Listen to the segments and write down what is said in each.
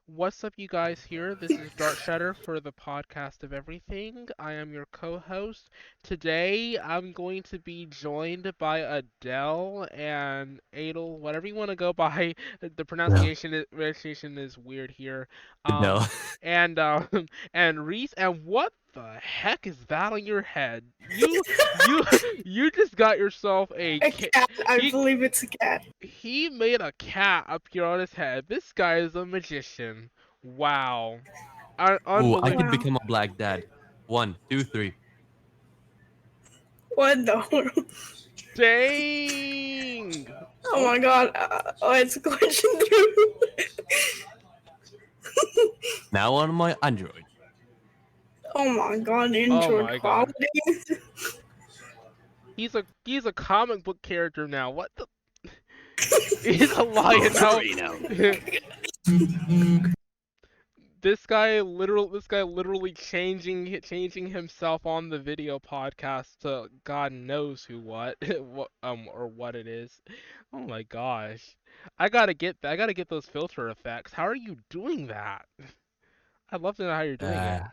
What's up, you guys? Here, this is Dart Shutter for the podcast of everything. I am your co-host. Today, I'm going to be joined by Adele and Adel, whatever you want to go by. The Yeah. pronunciation is weird here. No. Um, and and Reese. And what the heck is that on your head? You, you just got yourself a A cat. I he believe it's a cat. he made a cat appear on his head. This guy is a magician. Wow. Ooh, I Unbelievable. could Wow. become a black dad. One, two, three. What the? Dang. Oh Oh, my god. Oh, it's glitching through. Now on my Android. Oh my god, oh Android my god. quality. He's a comic book character now. What the? He's a Oh, lion now. sorry now. This guy literally changing himself on the video podcast to God knows who what what it is. Oh my gosh. I gotta get those filter effects. How are you doing that? I'd love to know how you're doing it. Uh,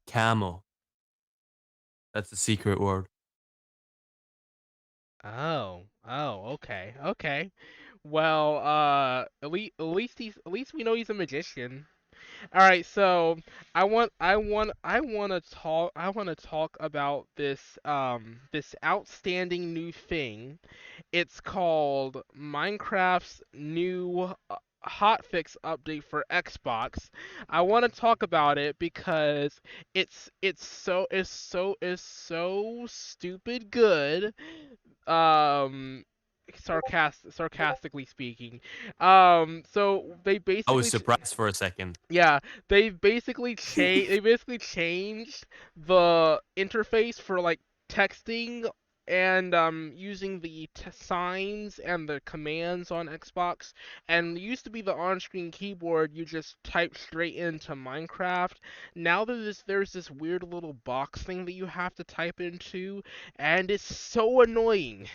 Camel. That's the secret word. Okay. Well, at least we know he's a magician. All right, so I want to talk about this outstanding new thing. It's called Minecraft's new hotfix update for Xbox. I want to talk about it because it's so stupid good. Um sarcastically speaking. So they I was basically surprised for a second. yeah, they basically changed the interface for like texting and using the signs and the commands on Xbox. And it used to be the on-screen keyboard you just type straight into Minecraft. Now there's this weird little box thing that you have to type into, and it's so annoying.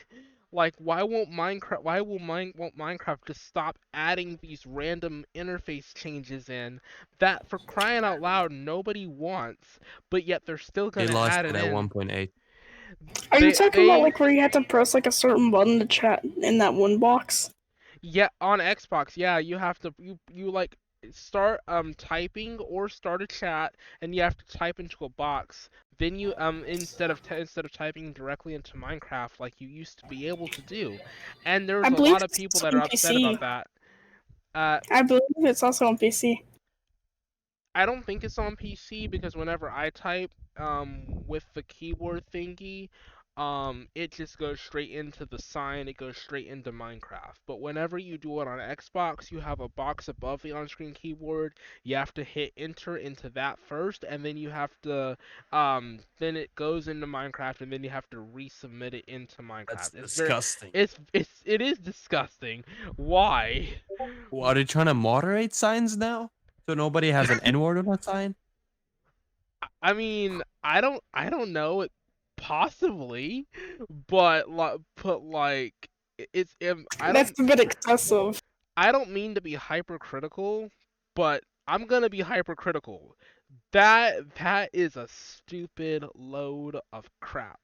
Like, won't Minecraft just stop adding these random interface changes in that, for crying out loud, nobody wants, but yet they're still They gonna lost add it it at in. 1.8. Are you They talking about they like where you had to press like a certain button to chat in that one box? Yeah, on Xbox, yeah, you have to you like start typing or start a chat, and you have to type into a box. Then you instead of typing directly into Minecraft like you used to be able to do. And I there's a believe lot of it's people also that are on upset about PC. that. Uh, I believe it's also on PC. I don't think it's on PC because whenever I type with the keyboard thingy, it just goes straight into the sign, it goes straight into Minecraft. But whenever you do it on Xbox, you have a box above the on-screen keyboard. You have to hit enter into that first, and then you have to then it goes into Minecraft, and then you have to resubmit it into That's Minecraft. disgusting. It is disgusting. Why? What, are they trying to moderate signs now? So nobody has an N word on a sign? I mean, I don't know it possibly, but it's That's a bit excessive. I don't mean to be hypercritical, but I'm gonna be hypercritical. That is a stupid load of crap.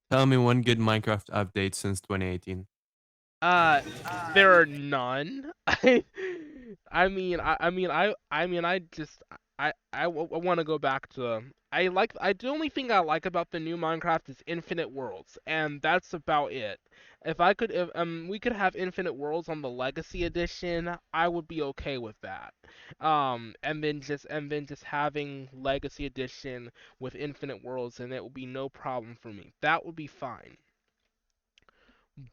Tell me one good Minecraft update since 2018. Uh, there are none. I just want to go back to the only thing I like about the new Minecraft is infinite worlds, and that's about it. If we could have infinite worlds on the Legacy Edition, I would be okay with that. And then just having Legacy Edition with infinite worlds, and it would be no problem for me. That would be fine.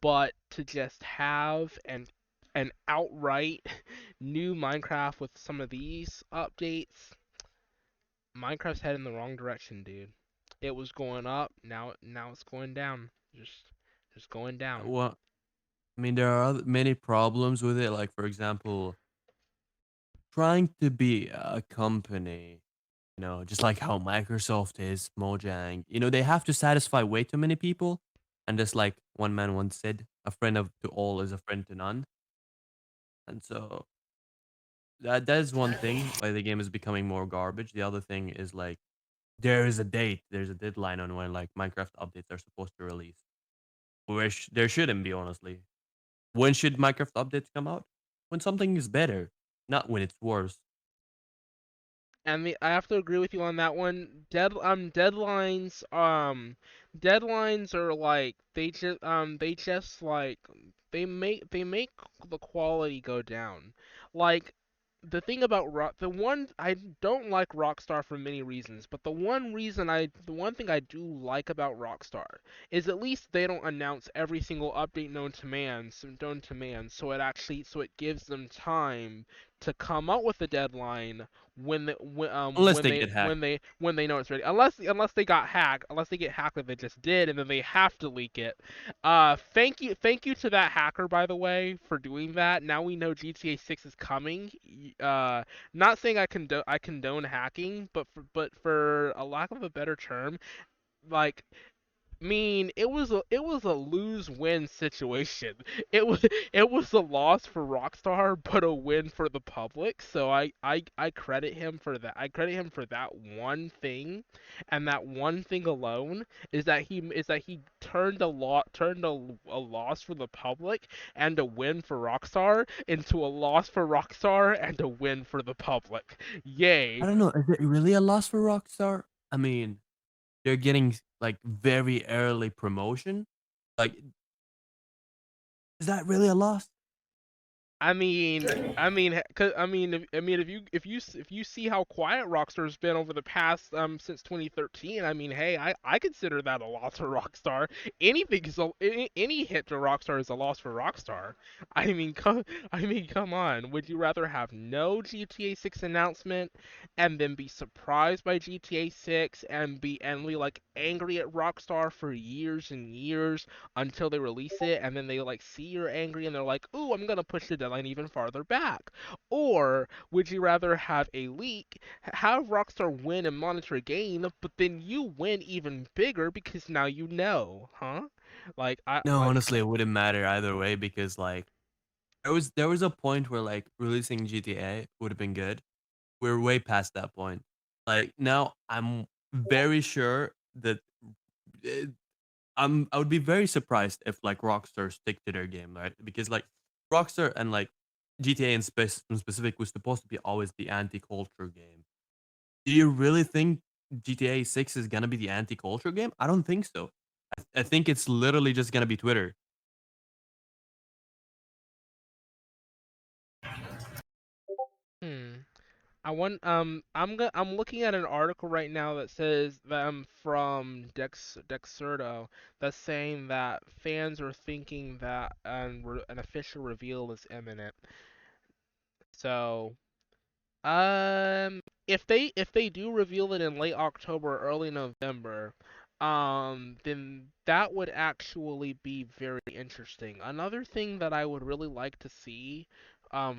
But to just have an outright new Minecraft with some of these updates, Minecraft's heading the wrong direction, dude. It was going up, now it's going down. Just going down. Well, I mean, there are many problems with it. Like, for example, trying to be a company, just like how Microsoft is, Mojang, they have to satisfy way too many people. And just like one man once said, a friend of to all is a friend to none. And so that is one thing why the game is becoming more garbage. The other thing is like there is a date, there's a deadline on when like Minecraft updates are supposed to release. Which there shouldn't be, honestly. When should Minecraft updates come out? When something is better, not when it's worse. And I have to agree with you on that one. Deadlines are like they just like they make the quality go down. Like the thing about the one I don't like Rockstar for many reasons, but the one thing I do like about Rockstar is at least they don't announce every single update known to man, so it gives them time to come up with a deadline Unless they get hacked. when they know it's ready. Unless they get hacked like they just did, and then they have to leak it. Thank you to that hacker, by the way, for doing that. Now we know GTA 6 is coming. Not saying I condone hacking, but for a lack of a better term, like mean, it was a lose-win situation. It was a loss for Rockstar, but a win for the public. So I credit him for that. I credit him for that one thing, and that one thing alone is that he turned a loss for the public and a win for Rockstar into a loss for Rockstar and a win for the public. I Yay. don't know. Is it really a loss for Rockstar? I mean, they're getting like very early promotion. Like, is that really a loss? If you see how quiet Rockstar's been over the past since 2013, I mean, hey, I consider that a loss for Rockstar. Any hit to Rockstar is a loss for Rockstar. I mean, come on. Would you rather have no GTA 6 announcement and then be surprised by GTA 6 and be like angry at Rockstar for years and years until they release it, and then they like see you're angry and they're like, "Ooh, I'm gonna push the deadline even farther back"? Or would you rather have a leak, have Rockstar win and monitor a game, but then you win even bigger because now you know, huh? Like I No, like honestly, it wouldn't matter either way because like there was a point where like releasing GTA would have been good. We're way past that point. Like now, I'm very sure that eh, I would be very surprised if like Rockstar stick to their game, right? Because like Rockstar and like GTA in specific was supposed to be always the anti-culture game. Do you really think GTA 6 is gonna be the anti-culture game? I don't think so. I think it's literally just gonna be Twitter. hmm. I'm looking at an article right now that says that from Dexerto that's saying that fans are thinking that an official reveal is imminent. So if they do reveal it in late October or early November, then that would actually be very interesting. Another thing that I would really like to see,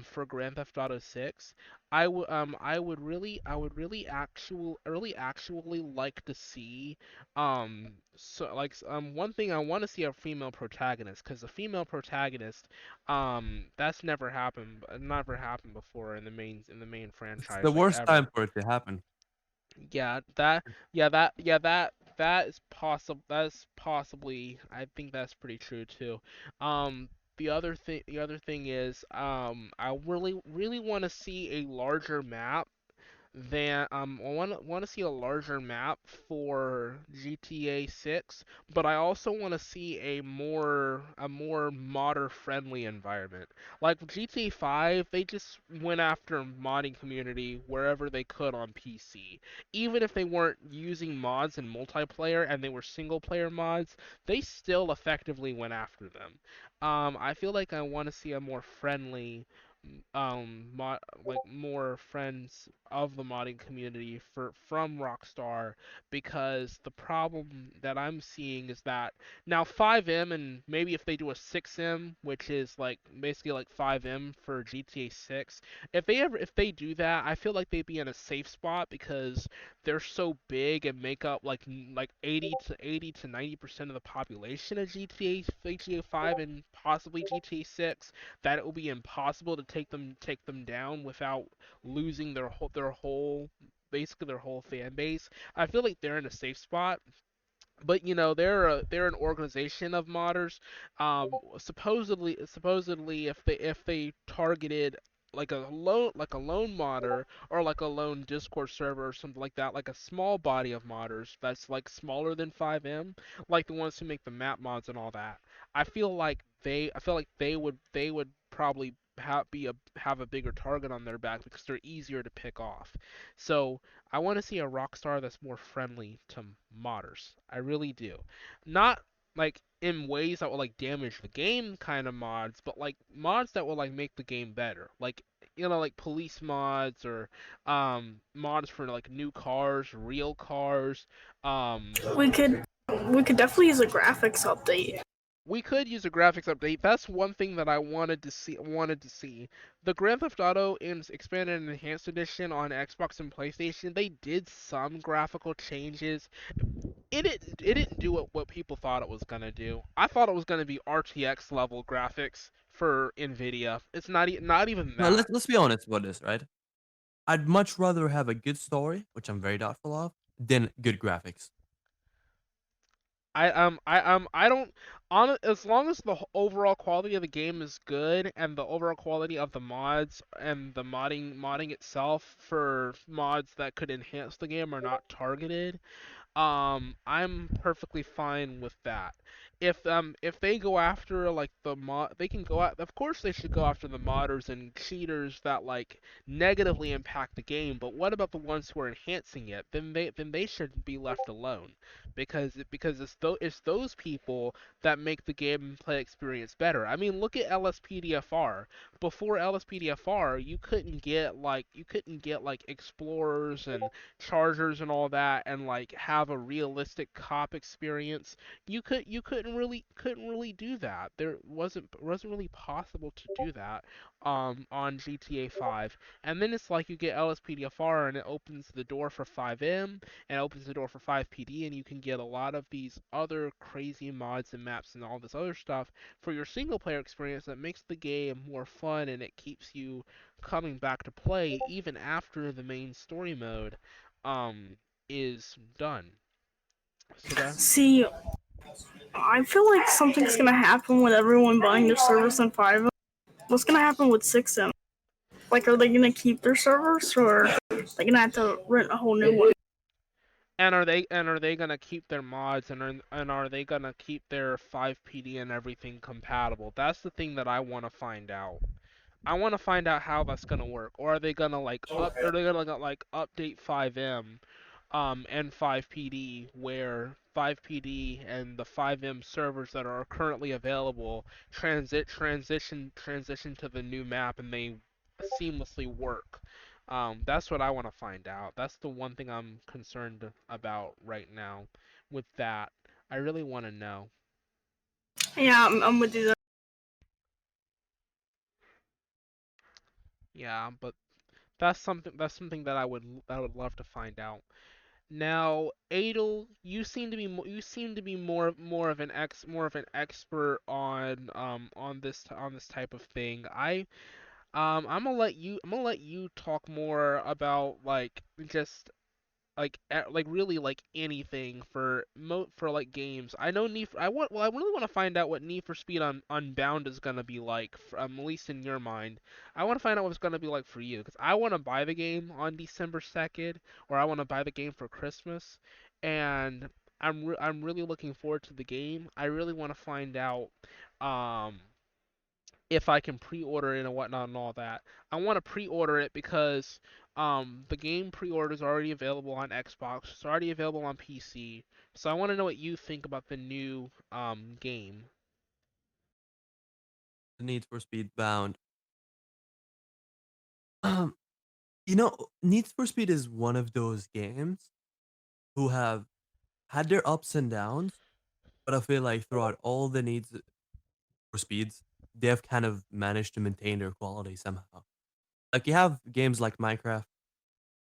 for Grand Theft Auto 6, I would really actually like to see, one thing I want to see a female protagonist, because a female protagonist that's never happened before in the main It's franchise the like worst time ever. for it to happen. Yeah, that's possibly I think that's pretty true too. The other thing is I really want to see a larger map than I want to see a larger map for GTA 6, but I also want to see a more modder friendly environment. Like GTA 5, they just went after modding community wherever they could on PC. Even if they weren't using mods in multiplayer and they were single player mods, they still effectively went after them. I feel like I want to see a more friendly more friends of the modding community from Rockstar, because the problem that I'm seeing is that now 5M, and maybe if they do a 6M, which is like basically like 5M for GTA 6, if they do that, I feel like they'd be in a safe spot because they're so big and make up like 80 to 90% of the population of GTA 5 and possibly GTA 6, that it will be impossible to take them down without losing basically their whole fan base. I feel like they're in a safe spot, but they're an organization of modders. Supposedly if they targeted like a lone modder, or like a lone Discord server or something like that, like a small body of modders that's like smaller than 5M, like the ones who make the map mods and all that. I feel like they would probably have a bigger target on their back because they're easier to pick off. So I want to see a Rockstar that's more friendly to modders. I really do. Not like in ways that will like damage the game kind of mods, but like mods that will like make the game better. Like like police mods, or mods for like new cars, real cars. Um We could definitely use a graphics update. we could use a graphics update. That's one thing that I wanted to see. The Grand Theft Auto in expanded and enhanced edition on Xbox and PlayStation, they did some graphical changes. It didn't do what people thought it was gonna do. I thought it was gonna be RTX level graphics for Nvidia. It's not even Well, that. let's be honest about this, right? I'd much rather have a good story, which I'm very doubtful of, than good graphics. I don't on as long as the overall quality of the game is good, and the overall quality of the mods and the modding itself for mods that could enhance the game are not targeted. I'm perfectly fine with that. If they go after like they can go out. Of course, they should go after the modders and cheaters that like negatively impact the game. But what about the ones who are enhancing it? Then they should be left alone, because it's those people that make the gameplay experience better. I mean, look at LSPDFR. Before LSPDFR, you couldn't get like explorers and chargers and all that, and like have a realistic cop experience. You couldn't really do that. There wasn't really possible to do that on GTA 5. And then it's like you get LSPDFR, and it opens the door for 5M, and opens the door for 5PD, and you can get a lot of these other crazy mods and maps and all this other stuff for your single player experience that makes the game more fun, and it keeps you coming back to play even after the main story mode um is done. So that See, I feel like something's gonna happen with everyone buying their servers in 5. What's gonna happen with 6M? Like, are they gonna keep their servers, or are they gonna have to rent a whole new one? and are they gonna keep their mods, and are they gonna keep their 5PD and everything compatible? That's the thing that I want to find out. I want to find out how that's gonna work. Or are they gonna like update 5M and 5PD, where 5PD and the 5M servers that are currently available transition to the new map, and they seamlessly work. That's what I want to find out. That's the one thing I'm concerned about right now with that. I really want to know. Yeah, I'm with you there. Yeah, but that's something that I would love to find out. Now, Adel, you seem to be more of an expert on this type of thing. I'm gonna let you talk more about like just like really like anything for like games. I know Need for, I want well I really want to find out what Need for Speed Unbound is gonna be like, at least in your mind. I want to find out what it's gonna be like for you, because I want to buy the game on December 2nd, or I want to buy the game for Christmas, and I'm really looking forward to the game. I really want to find out um if I can pre-order it and whatnot and all that. I want to pre-order it because the game pre-order is already available on Xbox. It's already available on PC. So I want to know what you think about the new game. The Need for Speed Bound. Um, you know, Need for Speed is one of those games who have had their ups and downs, but I feel like throughout all the Needs for Speeds, they have kind of managed to maintain their quality somehow. Like you have games like Minecraft,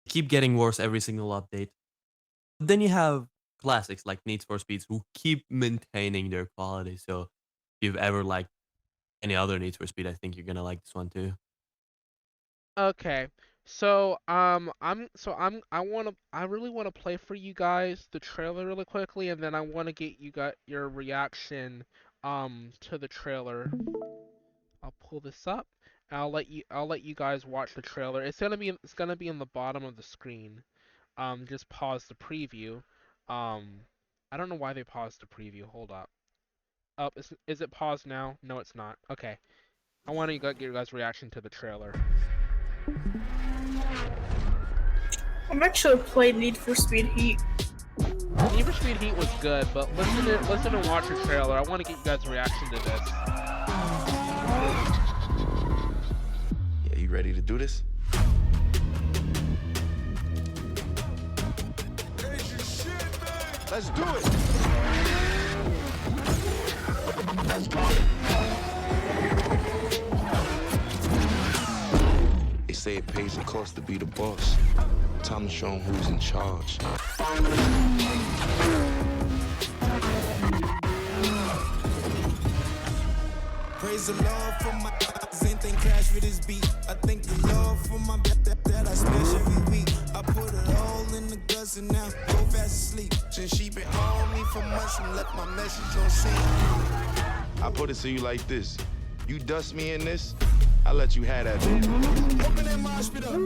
keep getting worse every single update. But then you have classics like Need for Speeds who keep maintaining their quality. So if you've ever liked any other Need for Speed, I think you're gonna like this one too. Okay. I really want to play for you guys the trailer really quickly, and then I want to get you got your reaction to the trailer. I'll pull this up. And I'll let you guys watch the trailer. It's gonna be in the bottom of the screen. Just pause the preview. Um, I don't know why they paused the preview. Hold up. Is it paused now? No, it's not. Okay. I want to get your guys' reaction to the trailer. I've actually played Need for Speed Heat. Need for Speed Heat was good, but listen and watch the trailer. I want to get you guys' reaction to this. Yeah, you ready to do this? Let's do it. They say it pays the cost to be the boss. Time to show 'em who's in charge. Praise the Lord for my anything crash with this beat. I thank the Lord for my that I smash every week. I put it all in the guts and now go fast asleep. Since she been on me for months and left my message on scene. I put it to you like this. You dust me in this, I let you have that. Open that mosh pit up.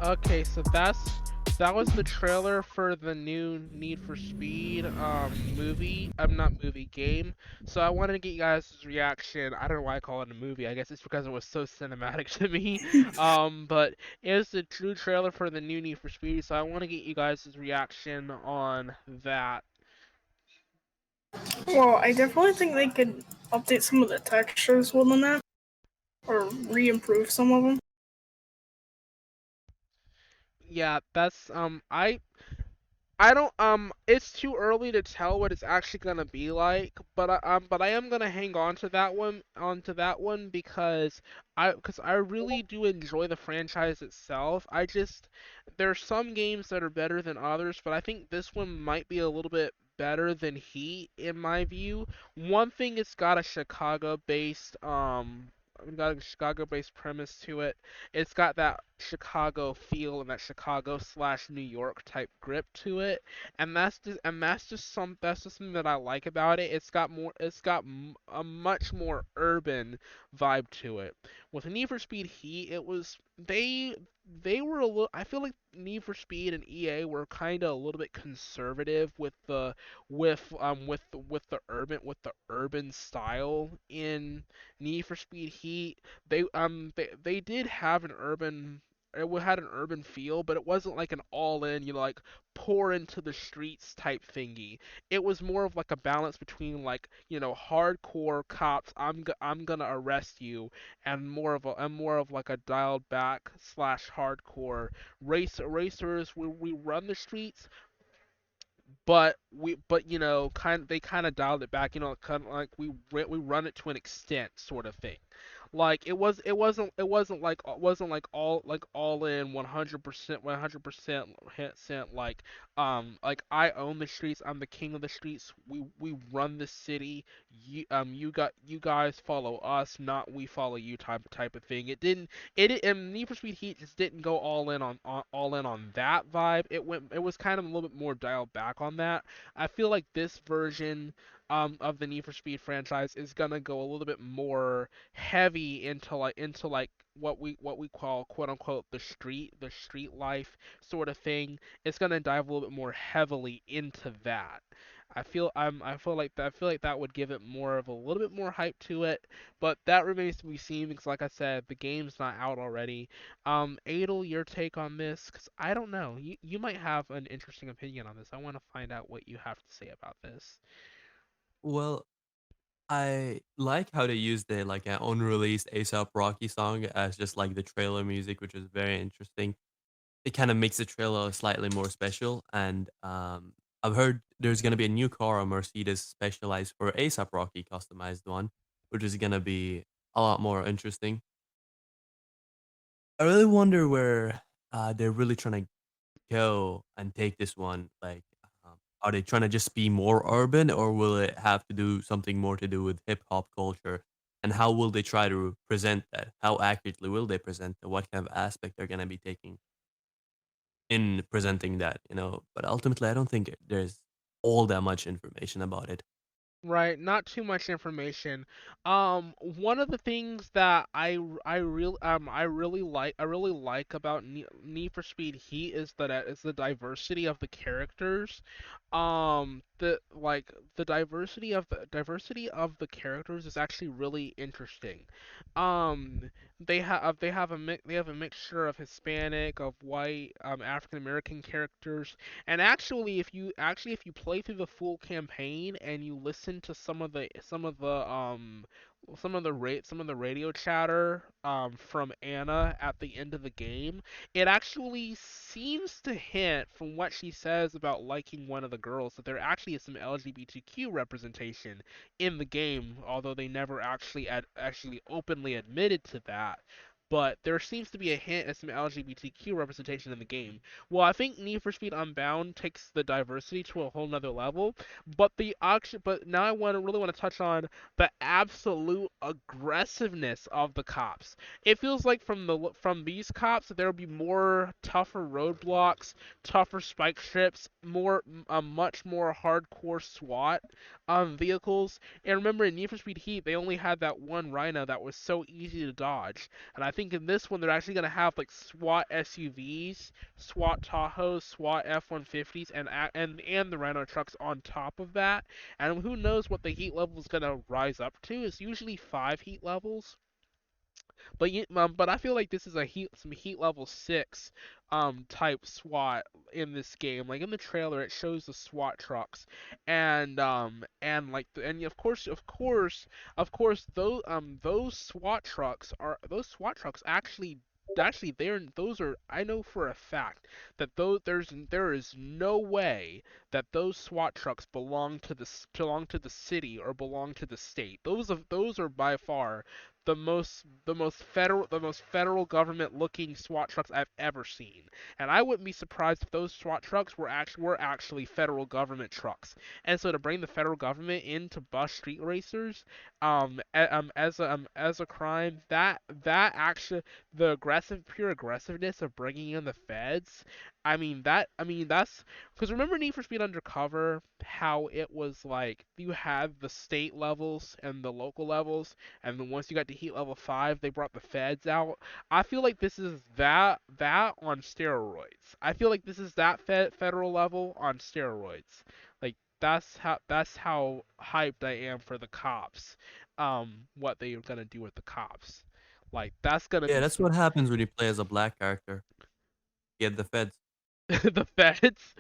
Okay, so that was the trailer for the new Need for Speed movie. I'm not movie game. So I wanted to get you guys' reaction. I don't know why I call it a movie. I guess it's because it was so cinematic to me. But it was the true trailer for the new Need for Speed. So I want to get you guys' reaction on that. Well, I definitely think they could update some of the textures within that, or re-improve some of them. Yeah, that's I don't it's too early to tell what it's actually gonna be like, but I am gonna hang on to that one because I really do enjoy the franchise itself. There's some games that are better than others, but I think this one might be a little bit better than Heat in my view. One thing, it's got a Chicago based premise to it. It's got that Chicago feel and that Chicago slash New York type grip to it, and that's just something that I like about it. A much more urban vibe to it. With Need for Speed Heat, it was they were a little. I feel like Need for Speed and EA were kind of a little bit conservative with with the urban style in Need for Speed Heat. They did have had an urban feel, but it wasn't like an all-in, like pour into the streets type thingy. It was more of like a balance between like, hardcore cops, I'm gonna arrest you, and more of like a dialed back slash hardcore racers. We run the streets, but they kind of dialed it back, kind of like we run it to an extent sort of thing. Like it wasn't like all in 100% like I own the streets, I'm the king of the streets, we run the city, you guys follow us, not we follow you type of thing. And Need for Speed Heat just didn't go all in on that vibe. It was kind of a little bit more dialed back on that. I feel like this version of the Need for Speed franchise is gonna go a little bit more heavy into like what we call quote unquote the street life sort of thing. It's gonna dive a little bit more heavily into that. I feel like that would give it more of a little bit more hype to it, but that remains to be seen because, like I said, the game's not out already. Adel, your take on this? Because I don't know. You might have an interesting opinion on this. I want to find out what you have to say about this. Well, I like how they used the like an unreleased ASAP Rocky song as just like the trailer music, which is very interesting. it kind of makes the trailer slightly more special. And I've heard there's gonna be a new car on Mercedes specialized for ASAP Rocky customized one, which is gonna be a lot more interesting. I really wonder where they're really trying to go and take this one. Like, are they trying to just be more urban, or will it have to do something more to do with hip hop culture? And how will they try to present that? How accurately will they present that? What kind of aspect they're gonna be taking in presenting that? But ultimately, I don't think there's all that much information about it. Right, not too much information. One of the things that I really like about Need for Speed Heat is the diversity of the characters. The diversity of the characters is actually really interesting. Um, they have a mixture of Hispanic, of white, African American characters. And actually, if you play through the full campaign and you listen to some of the radio chatter from Anna at the end of the game, it actually seems to hint from what she says about liking one of the girls that there actually is some LGBTQ representation in the game, although they never actually openly admitted to that. But there seems to be a hint at some LGBTQ representation in the game. Well, I think Need for Speed Unbound takes the diversity to a whole nother level, but now I really want to touch on the absolute aggressiveness of the cops. It feels like from these cops that there will be more tougher roadblocks, tougher spike strips, much more hardcore SWAT vehicles. And remember, in Need for Speed Heat, they only had that one Rhino that was so easy to dodge. And I think in this one, they're actually gonna have like SWAT SUVs, SWAT Tahoes, SWAT F-150s, and the Rhino trucks on top of that. And who knows what the heat level is gonna rise up to? It's usually 5 heat levels. But I feel like this is some heat level 6 type SWAT in this game. Like in the trailer, it shows the SWAT trucks, and of course those SWAT trucks actually those are I know for a fact that there is no way that those SWAT trucks belong to the city or belong to the state. Those are by far the most federal government looking SWAT trucks I've ever seen. And I wouldn't be surprised if those SWAT trucks were actually federal government trucks. And so to bring the federal government in to bust street racers as a crime, that actually pure aggressiveness of bringing in the feds, that's because remember Need for Speed Undercover, how it was like you had the state levels and the local levels, and then once you got to heat level 5, they brought the feds out. I feel like this is that on steroids. I feel like this is that federal level on steroids. Like that's how hyped I am for the cops. What they are gonna do with the cops. Like that's gonna Yeah, be that's what happens when you play as a black character. Get the feds. the feds.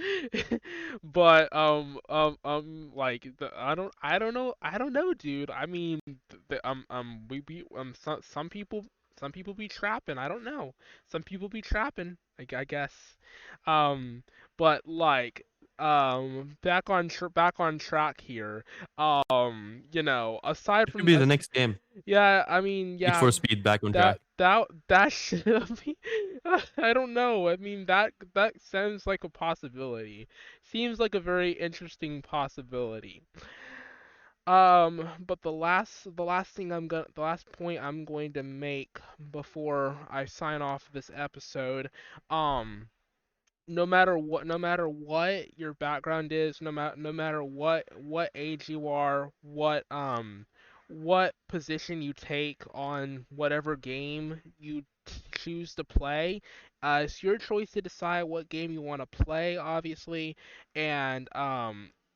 But like I don't know, dude. I mean, we be some people be trapping. I don't know. Some people be trapping. I guess. Um, but like back on track here. Aside It should from be the us, next game. yeah, I mean, Need yeah, for Speed back on that track. that that should be. I don't know. I mean, that sounds like a possibility. Seems like a very interesting possibility. But the last point I'm going to make before I sign off this episode, um, no matter what your background is, no matter what age you are, what position you take on whatever game you choose to play, it's your choice to decide what game you want to play, obviously. And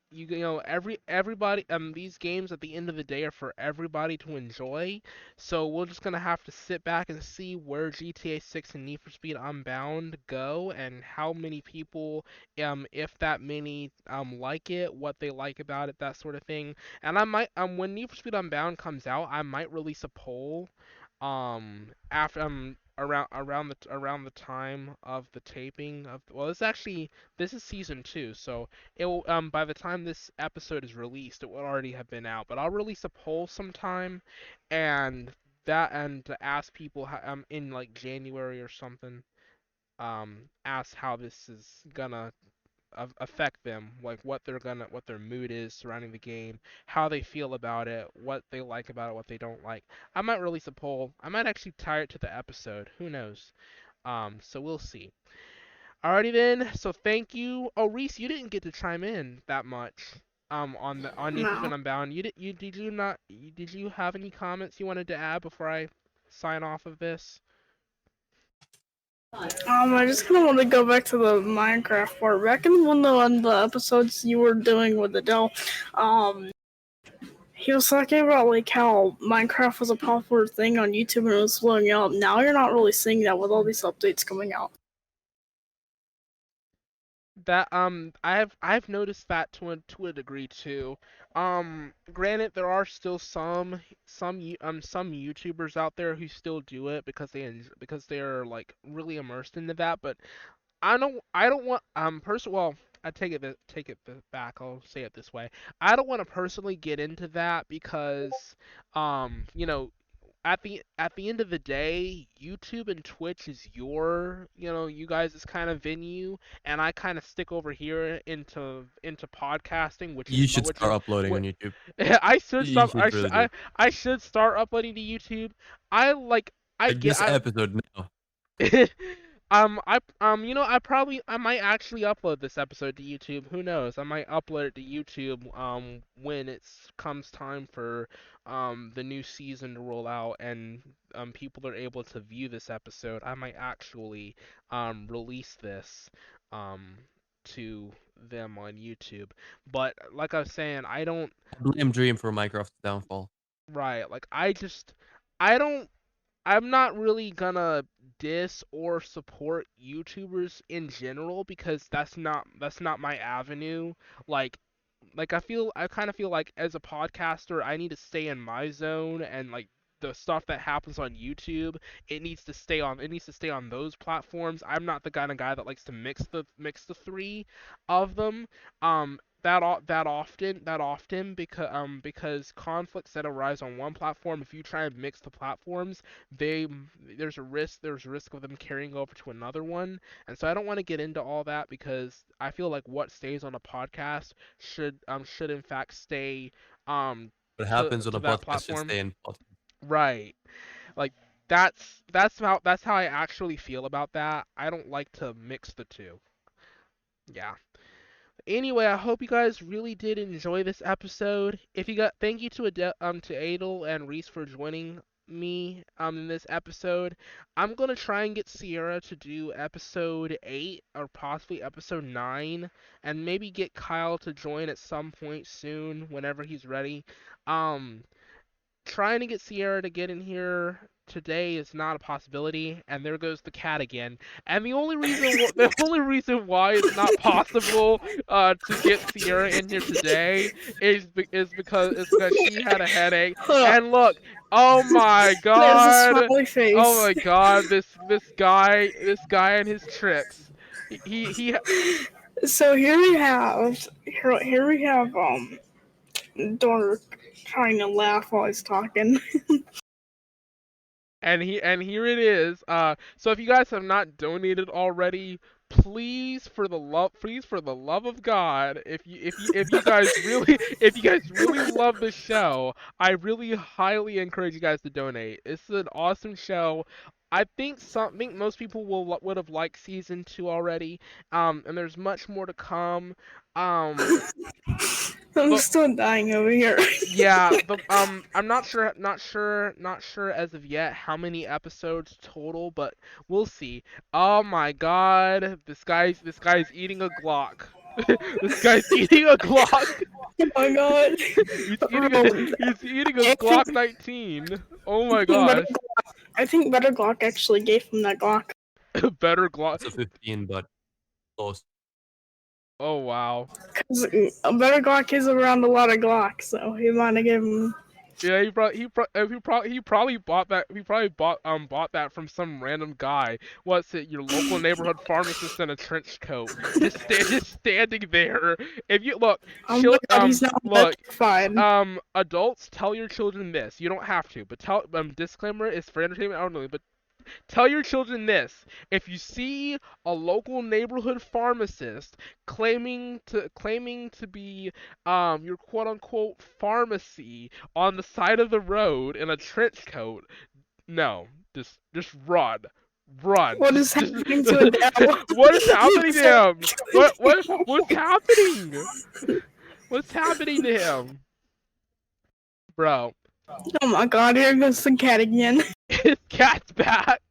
you know everybody these games at the end of the day are for everybody to enjoy. So we're just gonna have to sit back and see where GTA 6 and Need for Speed Unbound go, and how many people, if that many, like it, what they like about it, that sort of thing. And I might, when Need for Speed Unbound comes out, I might release a poll, after around the time of the taping of, well, this is season 2, so it will, by the time this episode is released, it will already have been out. But I'll release a poll sometime, and to ask people in like January or something, ask how this is gonna affect them, like what their mood is surrounding the game, how they feel about it, what they like about it, what they don't like. I might release a poll. I might actually tie it to the episode. Who knows? So we'll see. Alrighty then. So thank you. Oh, Reese, you didn't get to chime in that much. On Need for Speed No. Unbound. Did you have any comments you wanted to add before I sign off of this? I just kind of want to go back to the Minecraft part. Back in one of the episodes you were doing with Adele, he was talking about like how Minecraft was a popular thing on YouTube and it was blowing up. Now you're not really seeing that with all these updates coming out. That I've noticed that to a degree too. Granted, there are still some YouTubers out there who still do it because they're like really immersed into that. But I don't want well, I take it back. I'll say it this way. I don't want to personally get into that because you know, at the end of the day, YouTube and Twitch is you guys' kind of venue, and I kind of stick over here into podcasting, You should start uploading what on YouTube. I should You stop. should really do. I should start uploading to YouTube. I like I Like get this episode now. I might actually upload this episode to YouTube. Who knows? I might upload it to YouTube when it comes time for the new season to roll out and people are able to view this episode. I might actually release this um to them on YouTube. But like I was saying, I don't I blame Dream for Minecraft's downfall. right, like I don't I'm not really gonna diss or support YouTubers in general because that's not my avenue. Like I kind of feel like as a podcaster I need to stay in my zone, and like the stuff that happens on YouTube, it needs to stay on those platforms. I'm not the kind of guy that likes to mix the three of them. That often because conflicts that arise on one platform, if you try and mix the platforms, they there's a risk of them carrying over to another one. And so I don't want to get into all that because I feel like what stays on a podcast should in fact stay What to happens on to a that podcast should platform. stay in podcast. Right. Like that's how I actually feel about that. I don't like to mix the two. Yeah. Anyway, I hope you guys really did enjoy this episode. If you got Thank you to Adel and Reese for joining me in this episode. I'm gonna try and get Sierra to do episode 8 or possibly episode 9, and maybe get Kyle to join at some point soon whenever he's ready. Um Trying to get Sierra to get in here today is not a possibility, and there goes the cat again. And the only reason why it's not possible to get Sierra in here today is because she had a headache. And look, oh my There's a god, smiley face. oh my god, this guy and his tricks. He So here we have Dork trying to laugh while he's talking. And here it is. So if you guys have not donated already, please for the love of God, if you guys really love the show, I really highly encourage you guys to donate. It's an awesome show. I think most people would have liked season 2 already. And there's much more to come. Um I'm but still dying over here. yeah, I'm not sure as of yet how many episodes total, but we'll see. Oh my God, this guy's eating a Glock. This guy's eating a Glock. Oh my god. He's eating a Glock 19. Oh my Better gosh. Glock. I think Better Glock actually gave him that Glock. Better Glock. It's a 15, but close. Oh wow. Cause Better Glock is around a lot of Glocks, so he might have given him Yeah, he probably bought that. He probably bought that from some random guy. What's it? Your local neighborhood pharmacist in a trench coat, just standing there. If you look, Oh my god, he's not look, fine. adults, tell your children this. You don't have to, but tell disclaimer is for entertainment only. But tell your children this: if you see a local neighborhood pharmacist claiming to be your quote unquote pharmacy on the side of the road in a trench coat, no, just run. Run. What is Just happening to Adele? what is happening to him? What's happening? What's happening to him? Bro. Oh my god, here goes the cat again. His cat's back.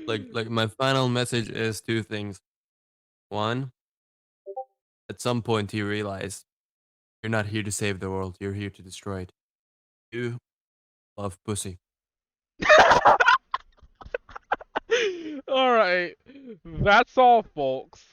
Like my final message is two things. One, at some point he realized you're not here to save the world, you're here to destroy it. You love pussy. Alright. That's all, folks.